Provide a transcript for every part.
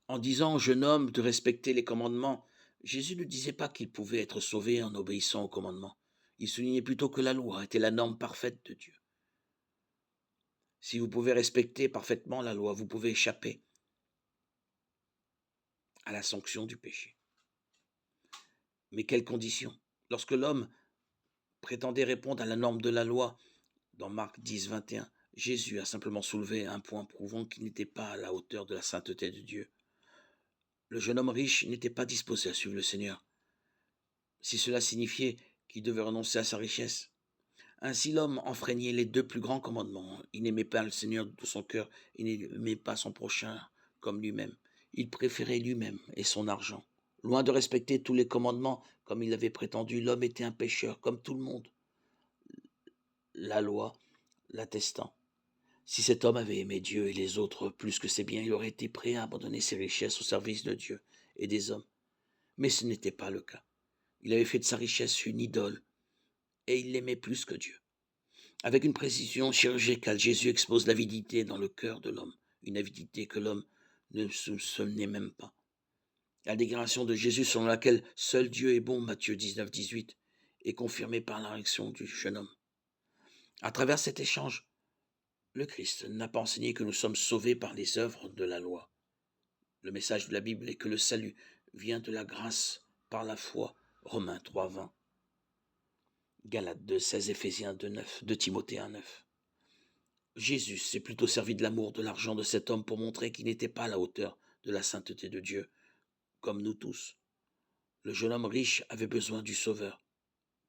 En disant au jeune homme de respecter les commandements, Jésus ne disait pas qu'il pouvait être sauvé en obéissant aux commandements. Il soulignait plutôt que la loi était la norme parfaite de Dieu. Si vous pouvez respecter parfaitement la loi, vous pouvez échapper à la sanction du péché. Mais quelles conditions? Lorsque l'homme prétendait répondre à la norme de la loi, dans Marc 10, 21, Jésus a simplement soulevé un point prouvant qu'il n'était pas à la hauteur de la sainteté de Dieu. Le jeune homme riche n'était pas disposé à suivre le Seigneur, si cela signifiait qu'il devait renoncer à sa richesse. Ainsi l'homme enfreignait les deux plus grands commandements. Il n'aimait pas le Seigneur de son cœur, il n'aimait pas son prochain comme lui-même. Il préférait lui-même et son argent. Loin de respecter tous les commandements, comme il l'avait prétendu, l'homme était un pécheur, comme tout le monde, la loi l'attestant. Si cet homme avait aimé Dieu et les autres plus que ses biens, il aurait été prêt à abandonner ses richesses au service de Dieu et des hommes. Mais ce n'était pas le cas. Il avait fait de sa richesse une idole, et il l'aimait plus que Dieu. Avec une précision chirurgicale, Jésus expose l'avidité dans le cœur de l'homme, une avidité que l'homme ne soupçonnait même pas. La déclaration de Jésus selon laquelle seul Dieu est bon, Matthieu 19, 18, est confirmée par la réaction du jeune homme. À travers cet échange, le Christ n'a pas enseigné que nous sommes sauvés par les œuvres de la loi. Le message de la Bible est que le salut vient de la grâce par la foi, Romains 3, 20, Galates 2, 16, Éphésiens 2, 9, 2 Timothée 1, 9. Jésus s'est plutôt servi de l'amour, de l'argent de cet homme pour montrer qu'il n'était pas à la hauteur de la sainteté de Dieu, comme nous tous. Le jeune homme riche avait besoin du Sauveur,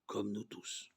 comme nous tous.